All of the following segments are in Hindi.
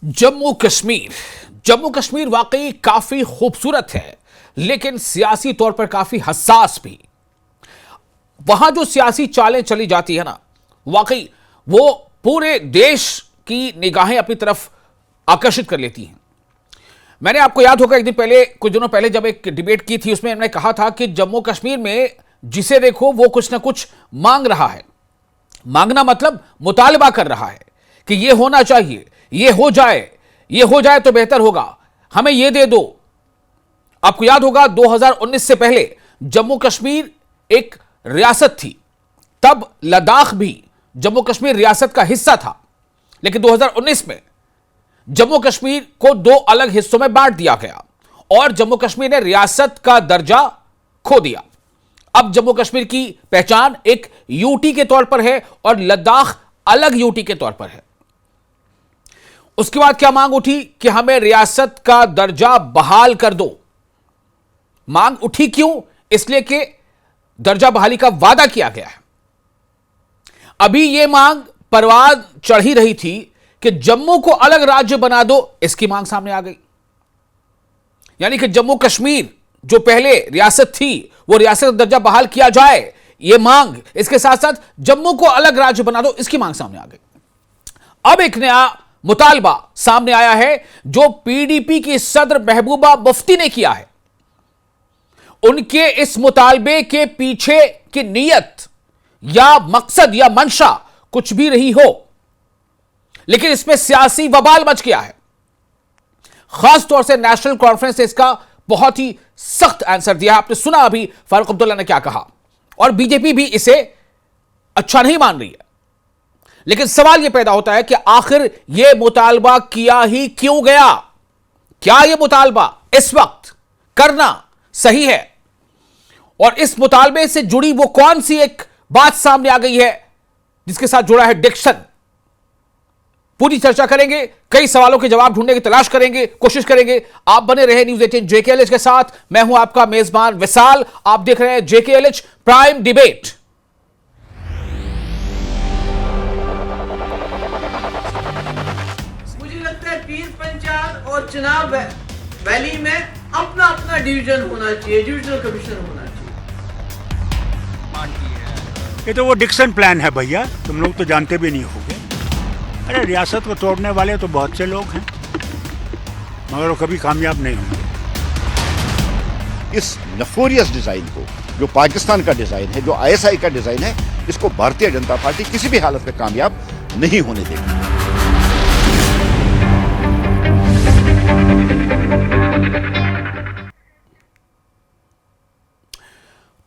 जम्मू कश्मीर जम्मू कश्मीर वाकई काफी खूबसूरत है, लेकिन सियासी तौर पर काफी हसास भी। वहां जो सियासी चालें चली जाती है ना, वाकई वो पूरे देश की निगाहें अपनी तरफ आकर्षित कर लेती हैं। मैंने, आपको याद होगा, एक दिन पहले, कुछ दिनों पहले जब एक डिबेट की थी, उसमें मैंने कहा था कि जम्मू कश्मीर में जिसे देखो वो कुछ ना कुछ मांग रहा है। मांगना मतलब मुतालबा कर रहा है कि ये होना चाहिए, ये हो जाए तो बेहतर होगा, हमें ये दे दो। आपको याद होगा 2019 से पहले जम्मू कश्मीर एक रियासत थी, तब लद्दाख भी जम्मू कश्मीर रियासत का हिस्सा था। लेकिन 2019 में जम्मू कश्मीर को दो अलग हिस्सों में बांट दिया गया और जम्मू कश्मीर ने रियासत का दर्जा खो दिया। अब जम्मू कश्मीर की पहचान एक यूटी के तौर पर है और लद्दाख अलग यूटी के तौर पर है। उसके बाद क्या मांग उठी कि हमें रियासत का दर्जा बहाल कर दो। मांग उठी क्यों? इसलिए कि दर्जा बहाली का वादा किया गया है। अभी यह मांग परवान चढ़ ही रही थी कि जम्मू को अलग राज्य बना दो, इसकी मांग सामने आ गई। यानी कि जम्मू कश्मीर जो पहले रियासत थी, वो रियासत का दर्जा बहाल किया जाए, यह मांग, इसके साथ साथ जम्मू को अलग राज्य बना दो, इसकी मांग सामने आ गई। अब एक नया मुतालबा सामने आया है जो पीडीपी की सदर महबूबा मुफ्ती ने किया है। उनके इस मुतालबे के पीछे की नीयत या मकसद या मंशा कुछ भी रही हो, लेकिन इसमें सियासी बवाल मच गया है। खासतौर से नेशनल कॉन्फ्रेंस ने इसका बहुत ही सख्त आंसर दिया। आपने सुना अभी फारूक अब्दुल्ला ने क्या कहा, और बीजेपी भी इसे अच्छा नहीं मान रही है। लेकिन सवाल यह पैदा होता है कि आखिर यह मुतालबा किया ही क्यों गया? क्या यह मुतालबा इस वक्त करना सही है? और इस मुतालबे से जुड़ी वो कौन सी एक बात सामने आ गई है जिसके साथ जुड़ा है डिक्शन? पूरी चर्चा करेंगे, कई सवालों के जवाब ढूंढने की तलाश करेंगे, कोशिश करेंगे। आप बने रहे न्यूज 18 JKLH के साथ। मैं हूं आपका मेजबान विशाल। आप देख रहे हैं JKLH प्राइम डिबेट। मुझे लगता है पीर पंचाल और चुनाव वैली में अपना अपना डिवीजन होना चाहिए, डिविजनल कमीशन होना चाहिए। ये तो वो डिक्सन प्लान है भैया, तुम लोग तो जानते भी नहीं होगे। अरे रियासत को तोड़ने वाले तो बहुत से लोग हैं, मगर वो कभी कामयाब नहीं होंगे। इस नफोरियस डिजाइन को, जो पाकिस्तान का डिजाइन है, जो ISI का डिजाइन है, इसको भारतीय जनता पार्टी किसी भी हालत में कामयाब नहीं होने देगी।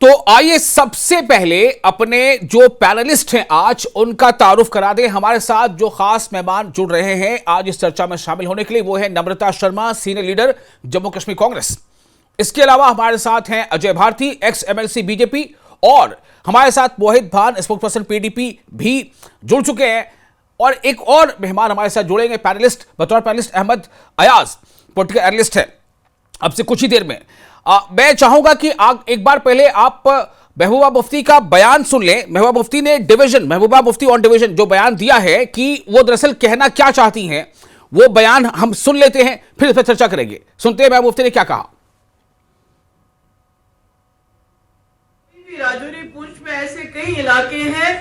तो आइए सबसे पहले अपने जो पैनलिस्ट हैं आज, उनका तारुफ करा दें। हमारे साथ जो खास मेहमान जुड़ रहे हैं आज इस चर्चा में शामिल होने के लिए, वो है नम्रता शर्मा, सीनियर लीडर जम्मू कश्मीर कांग्रेस। इसके अलावा हमारे साथ हैं Ajay Bharti, ex MLC BJP, और हमारे साथ मोहित भान, स्पोक्सपर्सन PDP भी जुड़ चुके हैं। और एक और मेहमान हमारे साथ जुड़ेंगे पैनलिस्ट, बतौर panelist Ahmad Ayaz, political analyst है, अब से कुछ ही देर में। मैं चाहूंगा कि एक बार पहले आप महबूबा मुफ्ती का बयान सुन लें। महबूबा मुफ्ती ने महबूबा मुफ्ती ऑन डिवीजन जो बयान दिया है कि वो दरअसल कहना क्या चाहती हैं, वो बयान हम सुन लेते हैं, फिर इस पर चर्चा करेंगे। सुनते हैं महबूबा मुफ्ती ने क्या कहा। राजौरी पुंछ में ऐसे कई इलाके हैं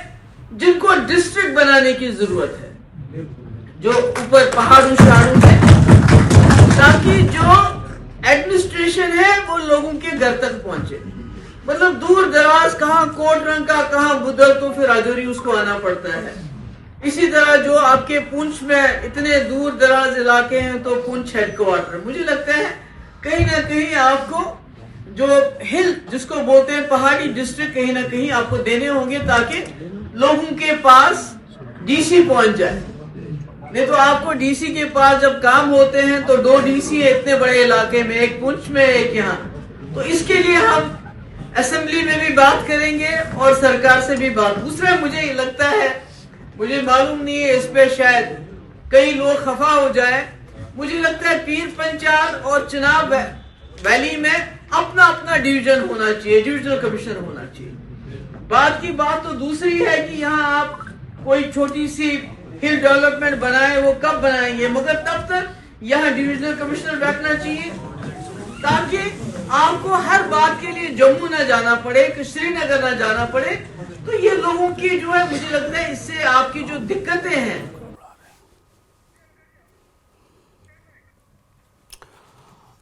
जिनको डिस्ट्रिक्ट बनाने की जरूरत है, जो ऊपर पहाड़ों शहरों है, ताकि जो एडमिनिस्ट्रेशन है वो लोगों के घर तक पहुंचे। मतलब दूर दराज, कहां कोटरंका, कहां बुदल, तो फिर राजौरी उसको आना पड़ता है। इसी तरह जो आपके पुंछ में इतने दूर दराज इलाके हैं, तो पुंछ हेडक्वार्टर, मुझे लगता है कहीं ना कहीं आपको जो हिल जिसको बोलते हैं पहाड़ी डिस्ट्रिक्ट, कहीं ना कहीं आपको देने होंगे, ताकि लोगों के पास DC पहुंच जाए। नहीं तो आपको DC के पास जब काम होते हैं तो 2 DC है इतने बड़े इलाके में, एक पुंछ में, एक यहाँ। तो इसके लिए हम असेंबली में भी बात करेंगे और सरकार से भी बात। दूसरा मुझे लगता है, मुझे मालूम नहीं है, इस पे शायद कई लोग खफा हो जाए, मुझे लगता है पीर पंचाल और चुनाव वैली में अपना अपना डिवीजन होना चाहिए, डिविजनल कमीशन होना चाहिए। बात की बात तो दूसरी है कि यहाँ आप कोई छोटी सी हिल डेवलपमेंट बनाए वो कब बनाएंगे, मगर तब तक यहाँ डिविजनल कमिश्नर बैठना चाहिए ताकि आपको हर बात के लिए जम्मू ना जाना पड़े, कि श्रीनगर ना जाना पड़े। तो ये लोगों की जो है, मुझे लगता है इससे आपकी जो दिक्कतें हैं।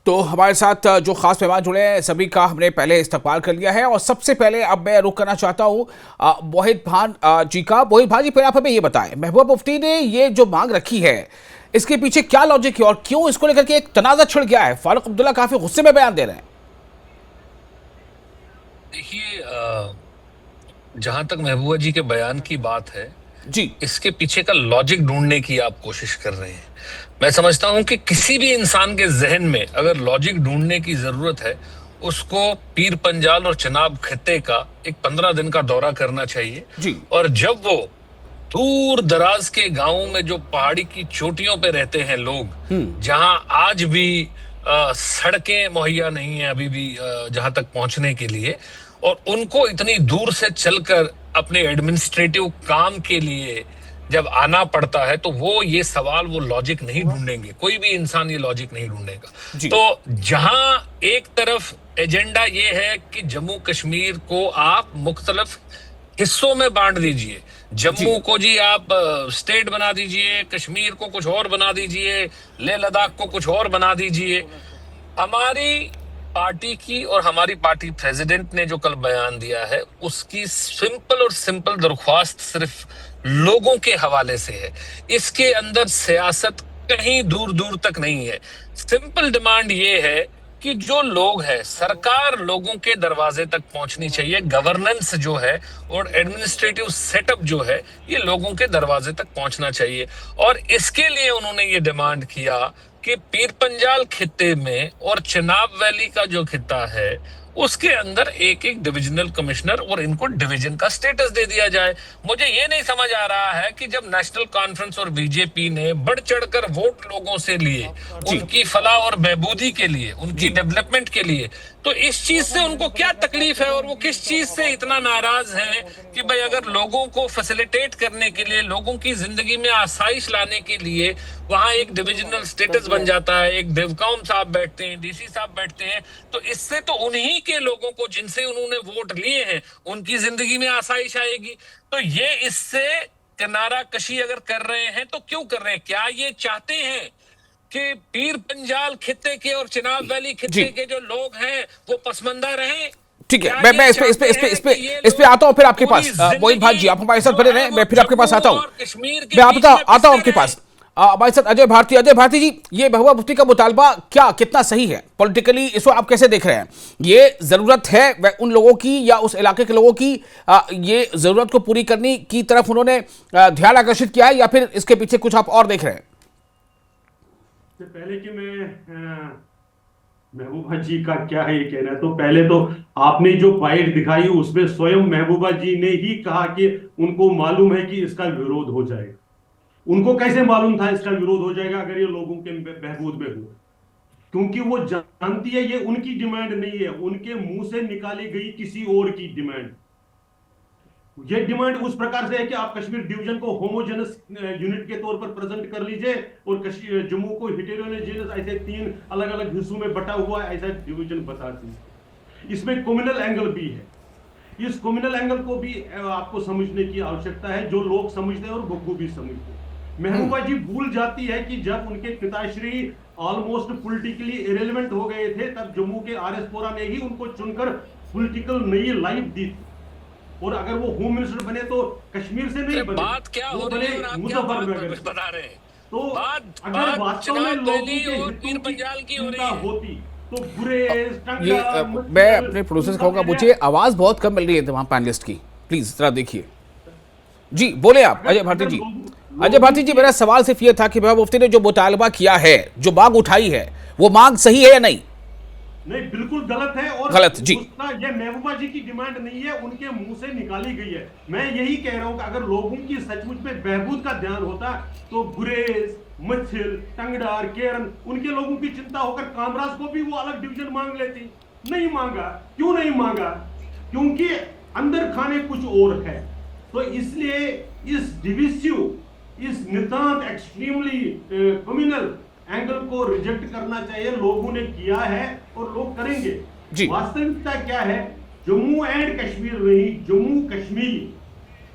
तो हमारे साथ जो खास मेहमान जुड़े हैं सभी का हमने पहले इस्तकबाल कर लिया है और सबसे पहले अब मैं रुख करना चाहता हूं मोहित भान जी का। मोहित भान जी, पहले आप हमें ये बताएं, महबूबा मुफ्ती ने ये जो मांग रखी है इसके पीछे क्या लॉजिक है और क्यों इसको लेकर के एक तनाज़ा छिड़ गया है? फारूक अब्दुल्ला काफी गुस्से में बयान दे रहे हैं। देखिए, जहां तक महबूबा जी के बयान की बात है जी, इसके पीछे का लॉजिक ढूंढने की आप कोशिश कर रहे हैं। मैं समझता हूं कि किसी भी इंसान के जहन में अगर लॉजिक ढूंढने की जरूरत है, उसको पीर पंजाल और चिनाब खित्ते का एक 15 दिन का दौरा करना चाहिए जी। और जब वो दूर दराज के गांवों में जो पहाड़ी की चोटियों पे रहते हैं लोग, जहां आज भी सड़कें मुहैया नहीं है अभी भी जहां तक पहुंचने के लिए, और उनको इतनी दूर से चलकर अपने एडमिनिस्ट्रेटिव काम के लिए जब आना पड़ता है, तो वो ये सवाल वो लॉजिक नहीं ढूंढेंगे, कोई भी इंसान ये लॉजिक नहीं ढूंढेगा। तो जहां एक तरफ एजेंडा ये है कि जम्मू कश्मीर को आप मुख्तलिफ हिस्सों में बांट दीजिए, जम्मू को जी आप स्टेट बना दीजिए, कश्मीर को कुछ और बना दीजिए, लेह लद्दाख को कुछ और बना दीजिए। हमारी पार्टी की और हमारी पार्टी प्रेसिडेंट ने जो कल बयान दिया है उसकी सिंपल और सिंपल दरख्वास्त सिर्फ लोगों के हवाले से है। इसके अंदर सियासत कहीं दूर दूर तक नहीं है। सिंपल डिमांड ये है कि जो लोग हैं, सरकार लोगों के दरवाजे तक पहुंचनी चाहिए, गवर्नेंस जो है और एडमिनिस्ट्रेटिव सेटअप जो है ये लोगों के दरवाजे तक पहुंचना चाहिए। और इसके लिए उन्होंने ये डिमांड किया कि पीर पंजाल खित्ते में और चिनाब वैली का जो खित्ता है उसके अंदर एक एक डिविजनल कमिश्नर और इनको डिवीजन का स्टेटस दे दिया जाए। मुझे ये नहीं समझ आ रहा है कि जब नेशनल कॉन्फ्रेंस और बीजेपी ने बढ़ चढ़कर वोट लोगों से लिए उनकी फलाह और बहबूदी के लिए, उनकी डेवलपमेंट के लिए, तो इस चीज से उनको क्या तकलीफ है और वो किस चीज से इतना नाराज है कि भाई अगर लोगों को फैसिलिटेट करने के लिए, लोगों की जिंदगी में आसाइश लाने के लिए वहां एक डिविजनल स्टेटस बन जाता है, एक देवकाम साहब बैठते हैं, डीसी साहब बैठते हैं, तो इससे तो उन्हीं के लोगों को जिनसे उन्होंने वोट लिए हैं उनकी जिंदगी में आसाइश आएगी। तो ये इससे किनारा कशी अगर कर रहे हैं तो क्यों कर रहे हैं? क्या ये चाहते हैं कि पीर पंजाल खित्ते के और चिनाब वैली खित्ते के जो लोग हैं वो पसमंदा रहें? ठीक है, मैं इस पे आता हूं फिर आपके पास। मोहित भान जी, आप हमारे साथ बने रहें, मैं फिर आपके पास आता हूं। मैं आता हूं आपके पास। हमारे साथ अजय भारती जी, ये महबूबा मुफ्ती का मुतालबा क्या कितना सही है पॉलिटिकली, इसको आप कैसे देख रहे हैं? ये जरूरत है उन लोगों की या उस इलाके के लोगों की ये जरूरत को पूरी करने की तरफ उन्होंने ध्यान आकर्षित किया है या फिर इसके पीछे कुछ आप और देख रहे हैं? पहले कि मैं महबूबा जी का क्या है ये कहना है, तो पहले तो आपने जो फाइट दिखाई उसमें स्वयं महबूबा जी ने ही कहा कि उनको मालूम है कि इसका विरोध हो जाएगा। उनको कैसे मालूम था इसका विरोध हो जाएगा अगर ये लोगों के बहबूद में हुआ? क्योंकि वो जानती है ये उनकी डिमांड नहीं है, उनके मुंह से निकाली गई किसी और की डिमांड। ये डिमांड उस प्रकार से है कि आप कश्मीर डिवीजन को होमोजेनस यूनिट के तौर पर प्रेजेंट कर लीजिए और जम्मू को हेटेरोजेनस ऐसे 3 अलग अलग हिस्सों में बटा हुआ ऐसा डिवीजन बता दीजिए। इसमें कम्युनल एंगल भी है, इस कम्युनल एंगल को भी आपको समझने की आवश्यकता है, जो लोग समझते हैं और बखूबी समझते हैं। महबूबा जी भूल जाती है कि जब उनके पिताश्री ऑलमोस्ट पॉलिटिकली इरेलेवेंट हो गए थे तब जम्मू के आरएस पोरा ने ही उनको चुनकर पॉलिटिकल नई लाइफ दी थी, और अगर वो होम मिनिस्टर बने तो कश्मीर से नहीं बने, बात क्या हो रही है और आप क्या बना रहे हैं? तो अगर वास्तव में लोगों के हितों की चिंता होती तो बुरे मैं अपने प्रोसेस कहूंगा, मुझे आवाज बहुत कम मिल रही है तमाम पैनलिस्ट की, प्लीज जरा देखिए। जी बोले आप अजय भारती जी। अजय भारती जी, मेरा सवाल सिर्फ ये था कि महबूबा मुफ्ती ने जो मुतालबा किया है, जो मांग उठाई है, वो मांग सही है या नहीं? नहीं, बिल्कुल गलत है और गलत जी। ये महबूबा जी की डिमांड नहीं है, उनके मुंह से निकाली गई है। मैं यही कह रहा हूं कि अगर लोगों की सचमुच में बहबूद का ध्यान होता तो गुरेज, मच्छिल, टंगडार, केरन उनके लोगों की चिंता होकर कामराज को भी वो अलग डिवीजन मांग लेती। नहीं मांगा। क्यों नहीं मांगा? क्योंकि अंदर खाने कुछ और है। तो इसलिए इस डिविसिव इस नितांत एक्सट्रीमली क्रिमिनल एंगल को रिजेक्ट करना चाहिए। लोगों ने किया है और लोग करेंगे। वास्तविकता क्या है, जम्मू एंड कश्मीर नहीं, जम्मू कश्मीर,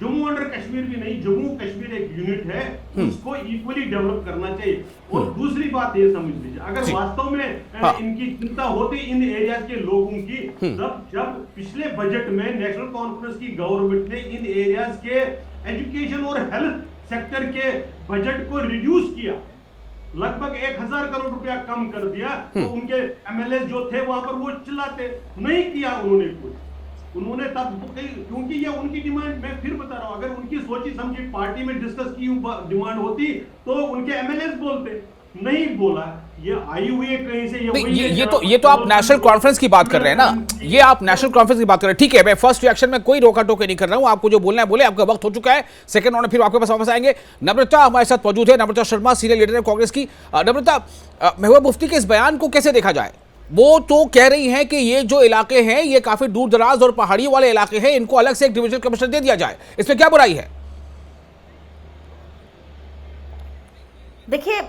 जम्मू अंडर कश्मीर भी नहीं, जम्मू कश्मीर एक यूनिट है, उसको इक्वली डेवलप करना चाहिए। और दूसरी बात ये समझ लीजिए, अगर वास्तव में इनकी चिंता होती इन एरियाज के लोगों की, तब जब पिछले बजट में नेशनल कॉन्फ्रेंस की गवर्नमेंट ने इन एरियाज के एजुकेशन और हेल्थ सेक्टर के बजट को रिड्यूस किया, लगभग 1000 करोड़ रुपया कम कर दिया, तो उनके एमएलए जो थे वहां पर वो चिल्लाते, नहीं किया उन्होंने कुछ। उन्होंने तब क्योंकि ये उनकी डिमांड, मैं फिर बता रहा हूं, अगर उनकी सोची समझी पार्टी में डिस्कस की डिमांड होती तो उनके एमएलए बोलते, नहीं बोला। ये आई हुई है कहीं से, ये तो आप नेशनल कॉन्फ्रेंस की बात कर रहे हैं ना, ये आप नेशनल कॉन्फ्रेंस की बात कर रहे हैं। ठीक है, मैं फर्स्ट रिएक्शन में कोई रोका टोके नहीं कर रहा हूं, आपको जो बोलना है बोले, आपका वक्त हो चुका है। सेकंड राउंड में फिर आपके पास वापस आएंगे। नम्रता हमारे साथ मौजूद है, नम्रता शर्मा, सीनियर लीडर है कांग्रेस की। नम्रता, महबूबा मुफ्ती के इस बयान को कैसे देखा जाए? वो तो कह रही हैं कि ये जो इलाके हैं ये काफी दूर दराज और पहाड़ी वाले इलाके हैं, इनको अलग से एक डिविजनल कमिश्नर दे दिया जाए, इसमें क्या बुराई है? देखिए,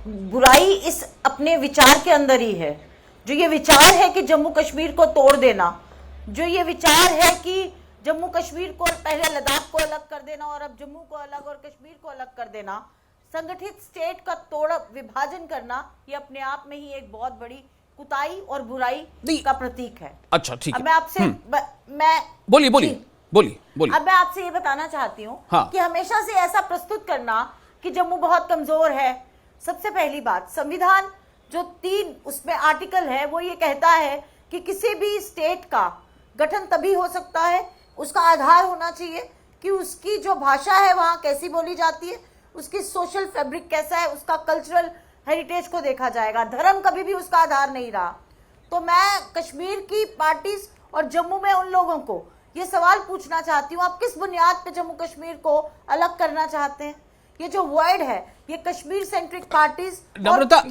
बुराई इस अपने विचार के अंदर ही है। जो ये विचार है कि जम्मू कश्मीर को तोड़ देना, जो ये विचार है कि जम्मू कश्मीर को पहले लद्दाख को अलग कर देना और अब जम्मू को अलग और कश्मीर को अलग कर देना, संगठित स्टेट का तोड़ विभाजन करना, ये अपने आप में ही एक बहुत बड़ी कुताई और बुराई का प्रतीक है। अच्छा, ठीक है। अब मैं आपसे मैं बोलिए। अब मैं आपसे ये बताना चाहती हूँ कि हमेशा से ऐसा प्रस्तुत करना कि जम्मू बहुत कमजोर है। सबसे पहली बात, संविधान जो 3 उसमें आर्टिकल है वो ये कहता है कि किसी भी स्टेट का गठन तभी हो सकता है, उसका आधार होना चाहिए कि उसकी जो भाषा है वहाँ कैसी बोली जाती है, उसकी सोशल फैब्रिक कैसा है, उसका कल्चरल हेरिटेज को देखा जाएगा। धर्म कभी भी उसका आधार नहीं रहा। तो मैं कश्मीर की पार्टीज और जम्मू में उन लोगों को ये सवाल पूछना चाहती हूँ, आप किस बुनियाद पे जम्मू कश्मीर को अलग करना चाहते हैं? ये जो वर्ड है, ये कश्मीर सेंट्रिक पार्टीज, नम्रता,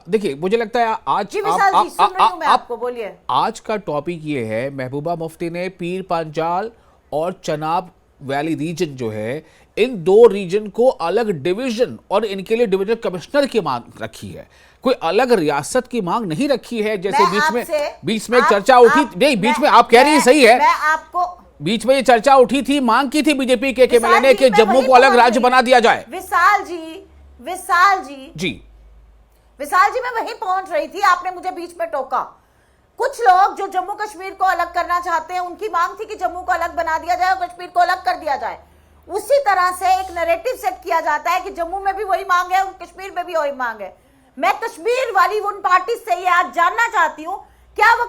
देखिए, मुझे लगता है आपको बोलिए, आज का टॉपिक ये है, महबूबा मुफ्ती ने पीर पंजाल और चनाब वैली रीजन जो है, इन 2 रीजन को अलग डिवीजन और इनके लिए डिविजनल कमिश्नर की मांग रखी है, कोई अलग रियासत की मांग नहीं रखी है। जैसे बीच में चर्चा उठी, नहीं बीच में आप कह रही है सही है, मैं आपको बीच में ये चर्चा उठी थी, मांग की थी बीजेपी के एमएलए ने कि जम्मू को अलग राज्य बना दिया जाए। विशाल जी मैं वहीं पहुंच रही थी, आपने मुझे बीच में टोका। कुछ लोग जो जम्मू कश्मीर को अलग करना चाहते हैं, उनकी मांग थी कि जम्मू को अलग बना दिया जाए और कश्मीर को अलग कर दिया जाए। उसी तरह से एक नैरेटिव सेट किया जाता है कि जम्मू में भी वही मांग है और कश्मीर में भी वही मांग है। मैं कश्मीर वाली उन पार्टी से ये आज जानना चाहती हूँ, क्या वो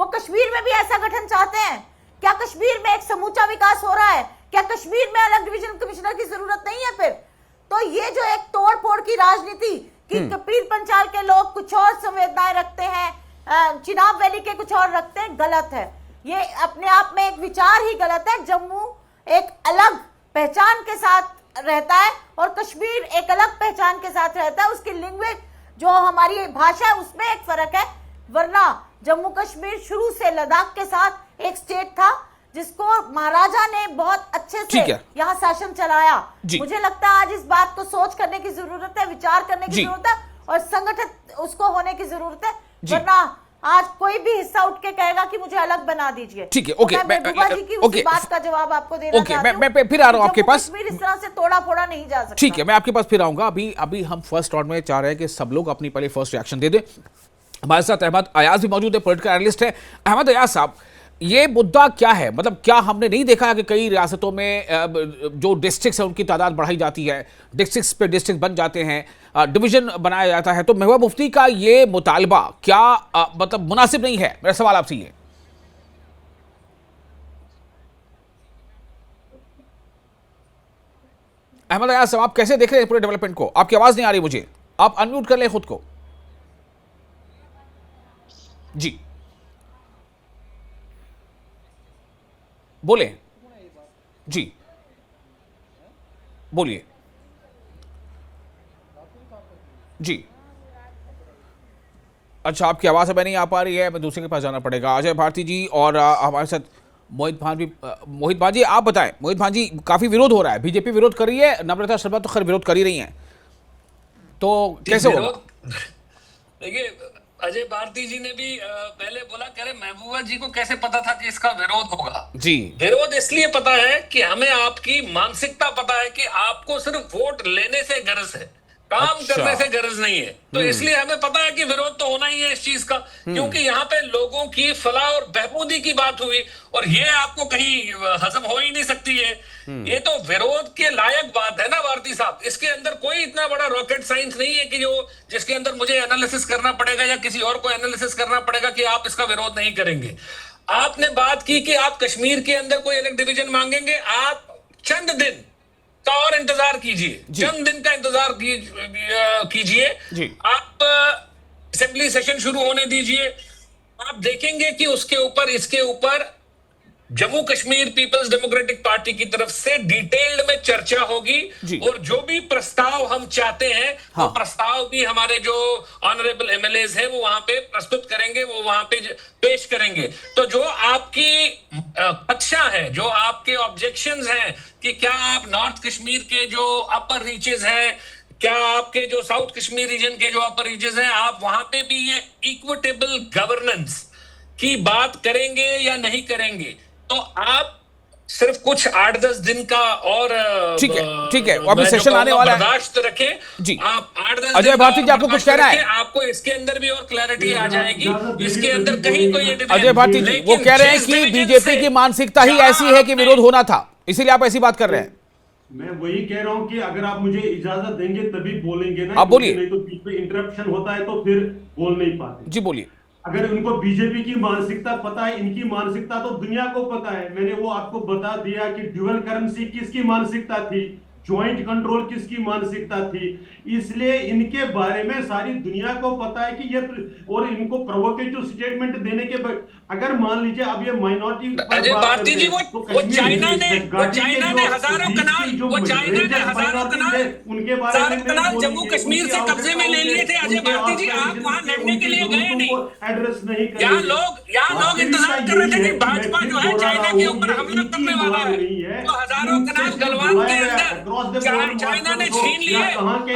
कश्मीर में भी ऐसा गठन चाहते हैं? क्या कश्मीर में एक समूचा विकास हो रहा है? क्या कश्मीर में अलग डिवीजन कमिश्नर की जरूरत नहीं है? फिर तो ये जो एक तोड़ फोड़ की राजनीति कि पीर पंचाल के लोग कुछ और संवेदनाएं रखते हैं, चिनाब वैली के कुछ और रखते हैं, गलत है। ये अपने आप में एक विचार ही गलत है। जम्मू एक अलग पहचान के साथ रहता है और कश्मीर एक अलग पहचान के साथ रहता है। उसकी लैंग्वेज जो हमारी भाषा है उसमें एक फर्क है, वरना जम्मू कश्मीर शुरू से लद्दाख के साथ एक स्टेट था जिसको महाराजा ने बहुत अच्छे से यहाँ शासन चलाया। मुझे लगता है आज इस बात को सोच करने की जरूरत है, विचार करने की जरूरत है और संगठित उसको होने की जरूरत है, वरना आज कोई भी हिस्सा उठ के कहेगा कि मुझे अलग बना दीजिए। ठीक है, ओके, उसी बात का जवाब आपको देना चाहती हूं। मैं फिर आ रहा हूं आपके पास। इस तरह से तोड़ा फोड़ा नहीं जा सकता। ठीक है, मैं आपके पास फिर आऊंगा। अभी हम फर्स्ट राउंड में चाह रहे हैं कि सब लोग अपनी पहले फर्स्ट रिएक्शन दे दें। हमारे साथ अहमद अयाज भी मौजूद है, पॉलिटिकल एनालिस्ट है। अहमद अयाज साहब, ये मुद्दा क्या है? मतलब क्या हमने नहीं देखा है कि कई रियासतों में जो डिस्ट्रिक्ट्स है उनकी तादाद बढ़ाई जाती है, डिस्ट्रिक्ट्स पे डिस्ट्रिक्ट बन जाते हैं, डिवीजन बनाया जाता है। तो महबूबा मुफ्ती का ये मुतालबा क्या मतलब मुनासिब नहीं है? मेरा सवाल आपसे ये। अहमद अयाज साहब, आप कैसे देख रहे हैं पूरे डेवलपमेंट को? आपकी आवाज नहीं आ रही मुझे, आप अनम्यूट कर लें खुद को। जी बोले जी, बोलिए जी। अच्छा, आपकी आवाज़ हमें नहीं आ पा रही है, मैं दूसरे के पास जाना पड़ेगा। अजय भारती जी और हमारे साथ मोहित भाजी आप बताएं। मोहित भाजी, काफी विरोध हो रहा है, बीजेपी विरोध कर रही है, नम्रता शर्मा तो खैर विरोध कर ही रही हैं, तो कैसे होगा? देखिए, अजय भारती जी ने भी पहले बोला, कह रहे महबूबा जी को कैसे पता था कि इसका विरोध होगा। जी, विरोध इसलिए पता है कि हमें आपकी मानसिकता पता है कि आपको सिर्फ वोट लेने से गरज है, काम करने से गरज नहीं है। तो इसलिए हमें पता है कि विरोध तो होना ही है इस चीज का, क्योंकि यहाँ पे लोगों की फलाह और बहबूदी की बात हुई और ये आपको कहीं हजम हो ही नहीं सकती है। ये तो विरोध के लायक बात है ना भारती साहब। इसके अंदर कोई इतना बड़ा रॉकेट साइंस नहीं है कि जिसके अंदर मुझे एनालिसिस करना पड़ेगा या किसी और को एनालिसिस करना पड़ेगा कि आप इसका विरोध नहीं करेंगे। आपने बात की कि आप कश्मीर के अंदर कोई अलग डिवीजन मांगेंगे, आप चंद दिन का और इंतजार कीजिए, चंद दिन का इंतजार कीजिए। आप असेंबली सेशन शुरू होने दीजिए, आप देखेंगे कि उसके ऊपर इसके ऊपर जम्मू कश्मीर पीपल्स डेमोक्रेटिक पार्टी की तरफ से डिटेल्ड में चर्चा होगी और जो भी प्रस्ताव हम चाहते हैं वो प्रस्ताव भी हमारे जो ऑनरेबल एमएलएज हैं वो वहां पे प्रस्तुत करेंगे, वो वहां पे पेश करेंगे। तो जो आपकी कक्षा है, जो आपके ऑब्जेक्शंस हैं कि क्या आप नॉर्थ कश्मीर के जो अपर रीचेस हैं, क्या आपके जो साउथ कश्मीर रीजन के जो अपर रीचेस हैं, आप वहां पे भी ये इक्विटेबल गवर्नेंस की बात करेंगे या नहीं करेंगे? तो आप सिर्फ कुछ 8-10 दिन का और ठीक है, अभी सेशन आने वाला है, बर्दाश्त रखें जी। आप 8-10 अजय भारती जी आपको कुछ कहना है? आपको इसके अंदर भी और क्लैरिटी आ जाएगी, इसके अंदर कहीं कोई अजय भारती जी वो कह रहे हैं कि बीजेपी की मानसिकता ही ऐसी है कि विरोध होना था, इसीलिए आप ऐसी बात कर रहे हैं। मैं वही कह रहा हूं कि अगर आप मुझे इजाजत देंगे तभी बोलेंगे ना, आप बोलिए। नहीं तो बीच में इंटरप्शन होता है तो फिर बोल नहीं पाते। जी बोलिए। अगर उनको बीजेपी की मानसिकता पता है, इनकी मानसिकता तो दुनिया को पता है। मैंने वो आपको बता दिया कि ड्यूअल करेंसी किसकी मानसिकता थी, ज्वाइंट कंट्रोल किसकी मानसिकता थी। इसलिए इनके बारे में सारी दुनिया को पता है कि ये, और इनको प्रोवोकेटिव स्टेटमेंट देने के अगर मान लीजिए अब ये माइनॉरिटी अजय भारती जी वो चाइना ने हजारों कनाल उनके बारे में जम्मू कश्मीर से कब्जे में ले लिए थे। अजय भारती जी आप वहां लड़ने के लिए गए नहीं, एड्रेस नहीं कर, यहाँ लोग इंतजार कर रहे थे कि भाजपा जो है चाइना के ऊपर हमला करने वाला है, तो हजारों कनाल गलवान के अंदर चाइना ने छीन लिए।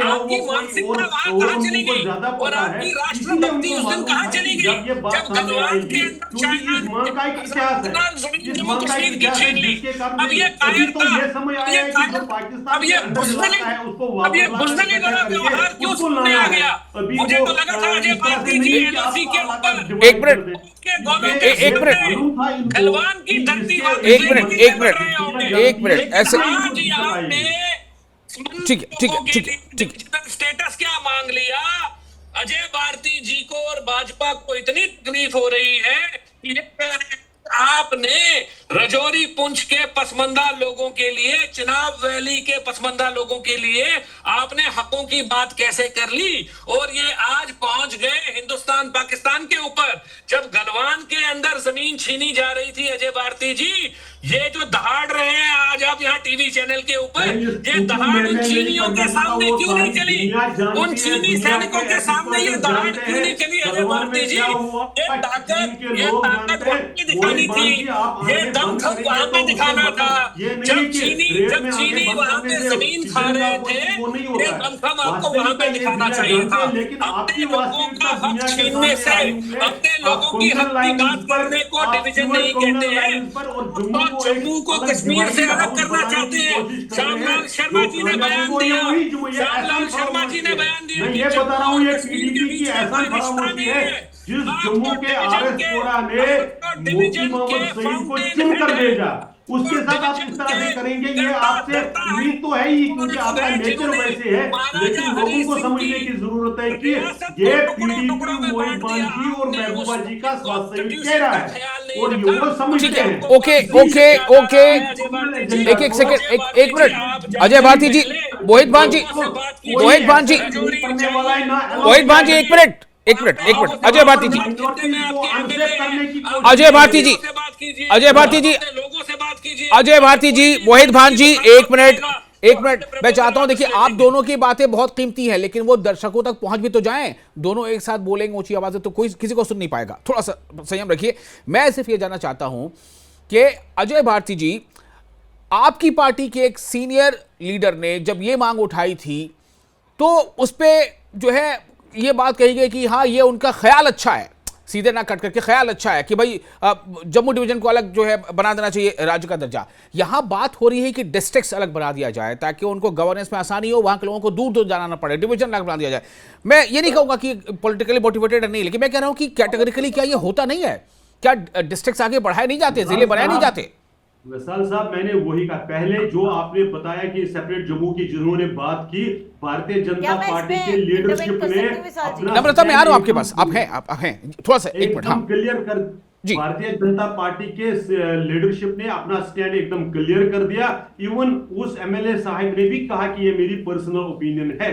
आपकी मानसिकता वहां कहां चली गई और आपकी राष्ट्रभक्ति उस दिन कहां चली गई जब गलवान के अंदर जम्मू कश्मीर की छीन ली। अब ये कायरता, अब ये बुज़दिली वाला व्यवहार क्यों सामने आ गया? मुझे तो लगा था अजय भारती जी एनओसी के ऊपर एक मिनट ऐसे ठीक स्टेटस क्या मांग लिया? अजय भारती जी को और भाजपा को इतनी तकलीफ हो रही है कि आपने रजौरी पुंछ के पसमंदा लोगों के लिए, चिनाब वैली के पसमंदा लोगों के लिए आपने हकों की बात कैसे कर ली? और ये आज पहुंच गए हिंदुस्तान पाकिस्तान के ऊपर। जब गलवान के अंदर जमीन छीनी जा रही थी अजय भारती जी, ये जो दहाड़ रहे हैं आज आप यहाँ टीवी चैनल के ऊपर, ये दहाड़ उन चीनियों के सामने क्यों नहीं चली? उन चीनी सैनिकों के सामने ये दहाड़ क्यों नहीं चली अजय भारती जी? ये ताकत दिखानी थी, ये दमखम वहां पे दिखाना था। जब चीनी वहां पे जमीन खा रहे थे, ये दमखम आपको वहां पे दिखाना चाहिए था। अपने लोगों का हक छीनने से, अपने लोगों की हक की बात करने को डिवीजन नहीं कहते हैं। जम्मू को कश्मीर से अलग करना चाहते हैं। श्यामलाल शर्मा जी ने बयान दिया, श्यामलाल शर्मा जी ने बयान दिया कि बता रहा हूँ ये पीडीपी की ऐसा खामोशी है जिस जम्मू के आरएस कोरा ने मुफ्ती मोहम्मद सईद को चुन कर भेजा, उसके साथ आप इस तरह से करेंगे, ये आपसे उम्मीद तो है ही क्योंकि आपका नेचर वैसे है। लेकिन लोगों को समझने की जरूरत है कि ये पीडीपी मोहित भांजी और महबूबा जी का स्वास्थ्य सही कह रहा है और ये वो समझते हैं। ओके एक सेकंड, एक मिनट अजय भारती जी, मोहित भांजी एक मिनट अजय भारती जी मोहित भांजी एक मिनट मैं चाहता हूं, देखिए आप दोनों की बातें बहुत कीमती हैं लेकिन वो दर्शकों तक पहुंच भी तो जाएं। दोनों एक साथ बोलेंगे ऊंची आवाज से तो कोई किसी को सुन नहीं पाएगा, थोड़ा सा संयम रखिए। मैं सिर्फ ये जानना चाहता हूं कि अजय भारती जी, आपकी पार्टी के एक सीनियर लीडर ने जब ये मांग उठाई थी तो उस पे जो है ये बात कही गई कि हाँ ये उनका ख्याल अच्छा है, सीधे ना कट करके ख्याल अच्छा है कि भाई जम्मू डिवीजन को अलग जो है बना देना चाहिए राज्य का दर्जा। यहाँ बात हो रही है कि डिस्ट्रिक्ट्स अलग बना दिया जाए ताकि उनको गवर्नेंस में आसानी हो, वहाँ के लोगों को दूर दूर जाना ना पड़े, डिवीजन अलग बना दिया जाए। मैं ये नहीं कहूँगा कि पॉलिटिकली मोटिवेटेड नहीं, लेकिन मैं कह रहा हूँ कि कैटेगरिकली क्या ये होता नहीं है? क्या डिस्ट्रिक्ट्स आगे बढ़ाए नहीं जाते, जिले बनाए नहीं जाते? विशाल साहब, मैंने वही कहा पहले जो आपने बताया कि सेपरेट जम्मू की जिन्होंने बात की, भारतीय जनता पार्टी के लीडरशिप ने नम्रता, मैं आ रहा हूं आपके पास, आप हैं थोड़ा सा एक मिनट। हाँ क्लियर कर जी, भारतीय जनता पार्टी के लीडरशिप ने अपना स्टैंड एकदम क्लियर कर दिया। इवन उस एमएलए साहब ने भी कहा कि ये मेरी पर्सनल ओपिनियन है।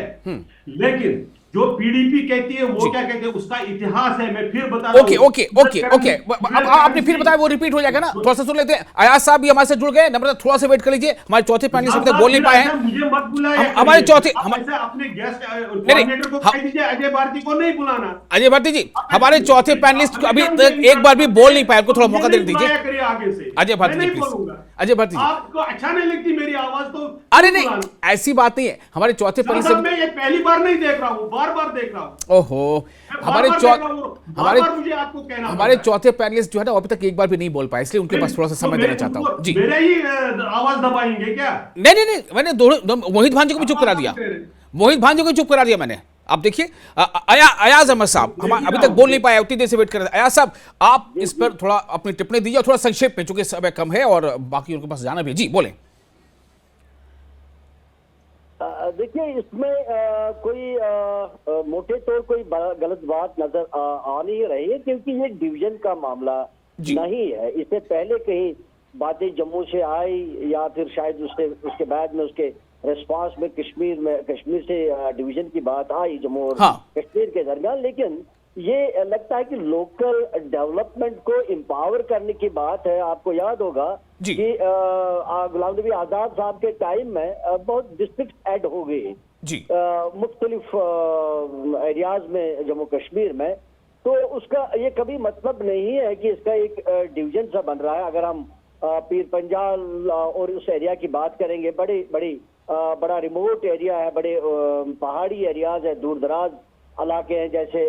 लेकिन जो पीडीपी कहती है वो क्या कहते हैं, उसका इतिहास है, मैं फिर बता रहा हूं। ओके अब आपने फिर बताया, वो रिपीट हो जाएगा ना, थोड़ा सा सुन लेते हैं। अयाज साहब भी हमारे से जुड़ गए, नम्रता थोड़ा सा वेट कर लीजिए, हमारे चौथे पैनलिस्ट अभी तक बोल नहीं पाए हैं। मुझे मत बुलाइए, हमारे चौथे अपने गेस्ट कोऑर्डिनेटर को कह दीजिए अजय भारती को नहीं बुलाना। अजय भारती जी, हमारे चौथे पैनलिस्ट अभी तक एक बार भी बोल नहीं पाए, उनको थोड़ा मौका दे दीजिए। आगे से अजय भारती जी प्लीज, अजय भारती जी। आपको अच्छा नहीं लगती मेरी आवाज तो अरे नहीं, ऐसी बात नहीं है, हमारे चौथे पैनलिस्ट मैं ये पहली बार नहीं देख रहा हूँ, बार बार देख रहा हूँ। ओहो, हमारे हमारे चौथे पैनलिस्ट जो है ना अभी तक एक बार भी नहीं बोल पाए, इसलिए उनके पास थोड़ा सा समय देना चाहता हूँ जी। मेरे ही आवाज दबाएंगे क्या? नहीं, मैंने मोहित भांजे को भी चुप करा दिया, मोहित भांजे को चुप करा दिया मैंने। आप देखिए अयाज अहमद साहब हम अभी तक बोल नहीं पाए, उतनी देर से वेट कर रहे थे। अयाज साहब, आप इस पर थोड़ा अपनी टिप्पणी दीजिए और थोड़ा संक्षेप में, चूंकि समय कम है और बाकी उनके पास जाना भी। जी बोले। देखिए, इसमें कोई मोटे तौर कोई गलत बात नजर आ नहीं रही है, क्योंकि ये डिवीजन का मामला नहीं है। इससे पहले कहीं बातें जम्मू से आई या फिर शायद उसके बाद में उसके रिस्पांस में कश्मीर से डिवीजन की बात आई जम्मू और कश्मीर के दरमियान। लेकिन ये लगता है कि लोकल डेवलपमेंट को एम्पावर करने की बात है। आपको याद होगा कि गुलाम नबी आजाद साहब के टाइम में बहुत डिस्ट्रिक्ट ऐड हो गए मुख्तलिफ एरियाज में जम्मू कश्मीर में। तो उसका ये कभी मतलब नहीं है कि इसका एक डिवीजन सा बन रहा है। अगर हम पीर पंजाल और उस एरिया की बात करेंगे, बड़ा रिमोट एरिया है, बड़े पहाड़ी एरियाज है, दूर दराज इलाके हैं, जैसे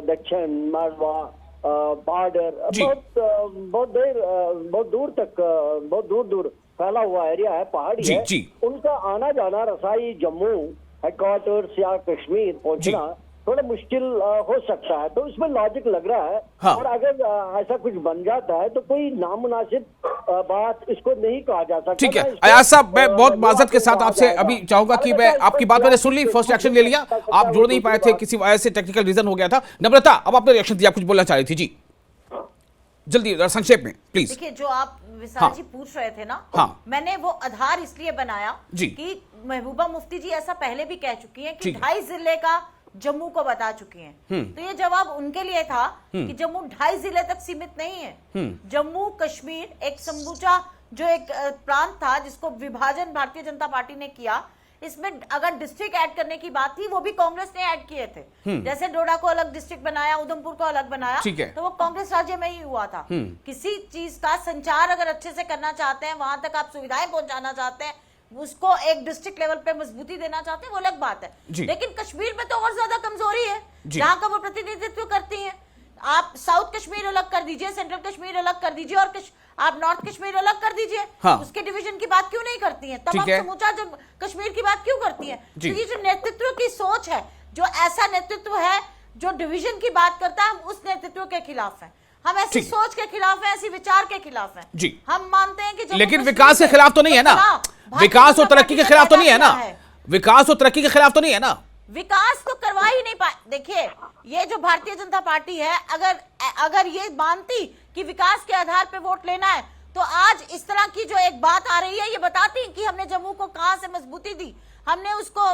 दक्षिण मालवा बॉर्डर, बहुत दूर फैला हुआ एरिया है, पहाड़ी है। उनका आना जाना, रसाई जम्मू हेडक्वार्टर्स या कश्मीर पहुंचना थोड़ा मुश्किल हो सकता है। तो इसमें लॉजिक लग रहा है। और अगर ऐसा कुछ बन जाता है तो कोई नामुनासिब बात इसको नहीं कहा जा सकता। ठीक है अयाज साहब, मैं बहुत माजरत के साथ आपसे अभी चाहूंगा कि मैं आपकी बात मैंने सुन ली, फर्स्ट रिएक्शन ले लिया, आप जुड़ नहीं पाए थे, किसी वजह से टेक्निकल रीजन हो गया था। नम्रता, अब आपने रिएक्शन दिया, कुछ बोलना चाह रही थी जी, जल्दी संक्षेप में प्लीज। देखिए, जो आप विशाल जी पूछ रहे थे ना, मैंने वो आधार इसलिए बनाया कि महबूबा मुफ्ती जी ऐसा पहले भी कह चुकी हैं कि 2.5 जिले का जम्मू को बता चुकी हैं। तो ये जवाब उनके लिए था कि जम्मू 2.5 जिले तक सीमित नहीं है। जम्मू कश्मीर एक समूचा जो एक प्रांत था जिसको विभाजन भारतीय जनता पार्टी ने किया, इसमें अगर डिस्ट्रिक्ट ऐड करने की बात थी वो भी कांग्रेस ने ऐड किए थे। जैसे डोडा को अलग डिस्ट्रिक्ट बनाया, उधमपुर को अलग बनाया, तो वो कांग्रेस राज्य में ही हुआ था। किसी चीज का संचार अगर अच्छे से करना चाहते हैं, वहां तक आप सुविधाएं पहुंचाना चाहते हैं, उसको एक डिस्ट्रिक्ट लेवल पे मजबूती देना चाहते हैं, वो अलग बात है। लेकिन कश्मीर में तो और ज्यादा कमजोरी है जहां का वो प्रतिनिधित्व करती हैं। आप साउथ कश्मीर अलग कर दीजिए, सेंट्रल कश्मीर अलग कर दीजिए और आप नॉर्थ कश्मीर अलग कर दीजिए। उसके डिवीजन की बात क्यों नहीं करती हैं? तब आप समूचा जब कश्मीर की बात क्यों करती हैं? तो ये जो नेतृत्व की सोच है, जो ऐसा नेतृत्व है जो डिवीजन की बात करता है, हम उस नेतृत्व के खिलाफ हैं। हम ऐसी सोच के खिलाफ हैं, ऐसी विचार के खिलाफ हैं जी। हम मानते हैं कि लेकिन विकास के खिलाफ तो नहीं है ना, विकास और तरक्की के खिलाफ तो नहीं है ना, विकास और तरक्की के खिलाफ तो नहीं है ना, विकास तो करवा ही नहीं पाए। देखिए, ये जो भारतीय जनता पार्टी है, अगर ये मानती कि विकास के आधार पे वोट लेना है, तो आज इस तरह की जो एक बात आ रही है, ये बताती कि हमने जम्मू को कहां से मजबूती दी, हमने उसको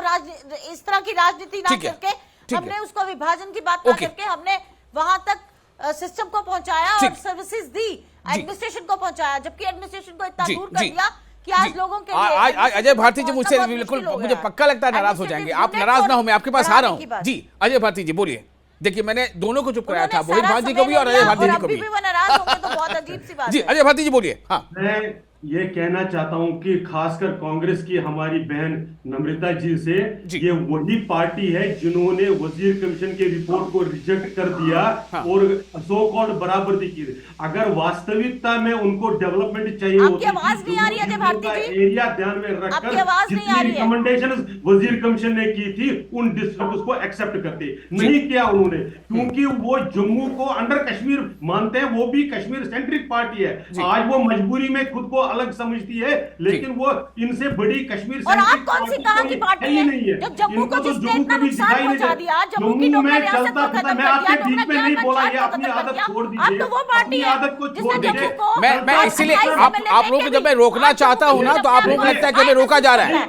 इस तरह की राजनीति ना करके, हमने उसको विभाजन की बात ना करके, हमने वहां तक सिस्टम को पहुंचाया और सर्विसेज दी, एडमिनिस्ट्रेशन को पहुंचाया, जबकि एडमिनिस्ट्रेशन को इतना दूर कर दिया कि आज लोगों के लिए अजय भारती जी मुझसे बिल्कुल, मुझे पक्का लगता है नाराज हो जाएंगे। आप नाराज ना हो, मैं आपके पास आ रहा हूँ जी। अजय भारती जी बोलिए देखिए मैंने दोनों को चुप कराया था, उन्होंने मोहित सारा भाटी समय को भी और ले अजय लिया भारती जी और को अभी भी। भी वो नाराज होंगे तो बहुत अजीब सी बात जी है। अजय भारती जी बोलिए। हाँ मैं ये कहना चाहता हूं कि खासकर कांग्रेस की हमारी बहन नम्रता जी से, जी। ये वही पार्टी है जिन्होंने वजीर कमीशन की रिपोर्ट को रिजेक्ट कर दिया हाँ। और सो कॉल्ड बराबरी की। अगर वास्तविकता में उनको डेवलपमेंट चाहिए आपकी होती आवाज थी, नहीं आ रही है जम्मू अजय भारती कश्मीर का जी। एरिया ध्यान में आपकी रखकर आवाज नहीं आ जितनी रही है। रिकमेंडेशन वजीर कमीशन ने की थी उन डिस्ट्रिक्ट को एक्सेप्ट करते नहीं किया उन्होंने, क्योंकि वो जम्मू को अंडर कश्मीर मानते हैं, वो भी कश्मीर सेंट्रिक पार्टी है। आज वो मजबूरी में खुद को अलग समझती है, लेकिन वो इनसे बड़ी कश्मीर और आप सेंट्रिक कौन सी कहाँ की पार्टी ही है नहीं है। जो जम्मू को इनको तो जिसने जम्मू इतना कभी नुकसान दिखाई नहीं पहुंचा दे- दिया, जम्मू की जम्मू डोगरा में रियासत चलता को फिरता, खत्म मैं कर आपके दिया, बीच में नहीं बोला, ये अपनी आदत छोड़ अब दीजिए, तो वो पार्टी अपनी है आदत को जिसने छोड़ जम्मू दीजिए। को मैं इसीलिए आप लोगों को जब मैं रोकना चाहता हूं ना तो आप लोगों को लगता है कि हमें रोका जा रहा है।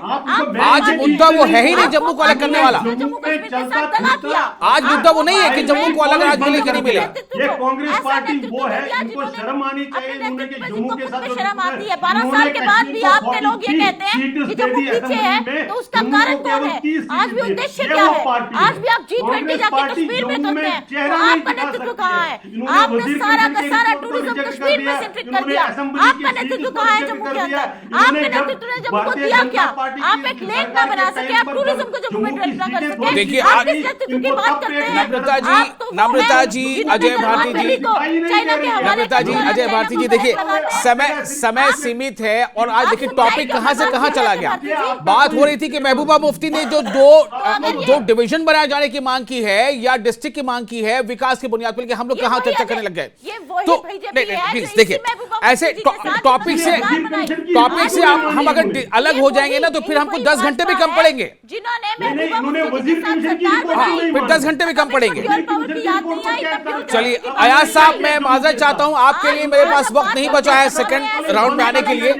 आज मुद्दा वो है ही नहीं जम्मू को अलग करने वाला। जम्मू कश्मीर के साथ दगा किया। आज मुद्दा वो नहीं है कि जम्मू को अलग राज्य मिले कि नहीं मिले। ये कांग्रेस पार्टी वो है, इनको शर्म आनी चाहिए, इन्होंने कि जम्मू के साथ शर्म आती है। 12 साल के बाद भी आपके लोग ये कहते हैं कि जम्मू पीछे है, तो उसका कारण कौन है? आज भी उद्देश्य क्या है? आज भी आप G20 जाके कश्मीर में करते हैं, तो आपका नेतृत्व कहाँ है? आपने सारा का सारा टूरिज्म कश्मीर में सेंट्रिक कर दिया। आपका नेतृत्व कहाँ है जम्मू के अंदर? आपके नेतृत्व ने जम्मू को दिया क्या? आप एक लेक ना बना सके, आप टूरिज्म को जम्मू में डेवलप ना कर सके। देखिए, आप आज किस नेतृत्व की बात करते हैं? नम्रता जी, आप तो वो नम्रता हैं जी, जिन्होंने अजय भारती दरबार जी, वैली को चाइना के हवाले नम्रता जी, कर दिया, अजय चाइना भारती को जी, देखिए लगाते हैं। समय सीमित है और आज देखिए आप टॉपिक कहां से कहां चला गया। भारती जी। बात हो रही थी कि महबूबा मुफ्ती ने जो दो डिवीजन बनाए जाने की मांग की है या डिस्ट्रिक्ट की मांग की है विकास की बुनियाद पर, हम लोग ये कहां वही चर्चा अजय- करने लग गए। ये वही तो बीजेपी है जो प्लीज इसी देखिए महबूबा ऐसे मुफ्ती जी के साथ टॉपिक से सरकार बनाई। टॉपिक से हम अगर अलग हो जाएंगे ना तो फिर हमको 10 घंटे भी कम पड़ेंगे। जिन्होंने नहीं, महबूबा इन्होंने मुफ्ती वजीर के साथ कमीशन की सरकार रिपोर्ट बनाई। नहीं फिर 10 घंटे भी कम पड़ेंगे। चलिए चलिए अयाज साहब, मैं माजरत चाहता हूं, आपके लिए मेरे पास वक्त नहीं बचा है सेकंड राउंड में आने के लिए।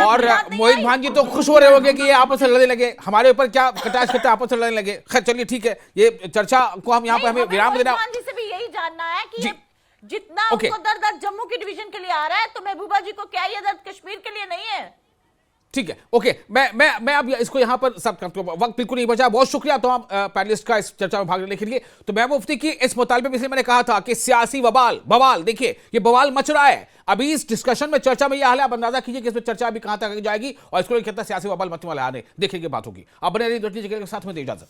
और मोहित भान जी तो खुश हो रहे होंगे कि ये आपस में लड़ने लगे, हमारे ऊपर क्या कटाश करते आपस में लड़ने लगे। खैर चलिए ठीक है, ये चर्चा को हम यहाँ पे हमें विराम देना। जी से भी यही जानना है कि जी। ये जितना ओके। उनको दर्द जम्मू की डिवीजन के लिए आ रहा है, तो महबूबा जी को क्या ये दर्द कश्मीर के लिए नहीं है? ठीक है, ओके, मैं अब इसको यहाँ पर सब वक्त बिल्कुल नहीं बचा। बहुत शुक्रिया तमाम पैनलिस्ट का इस चर्चा में भाग लेने के लिए। तो महबूबा मुफ्ती की इस मुतालबे में, इसलिए मैंने कहा था कि सियासी बवाल देखिए ये बवाल मच रहा है। अभी इस डिस्कशन में, चर्चा में यह हाल है, आप अंदाजा कीजिए कि इसमें चर्चा अभी कहां तक जाएगी और इसको कितना सियासी बवाल मचने वाला है, देखने की बात होगी। अब बने रहिए, साथ में दे इजाजत।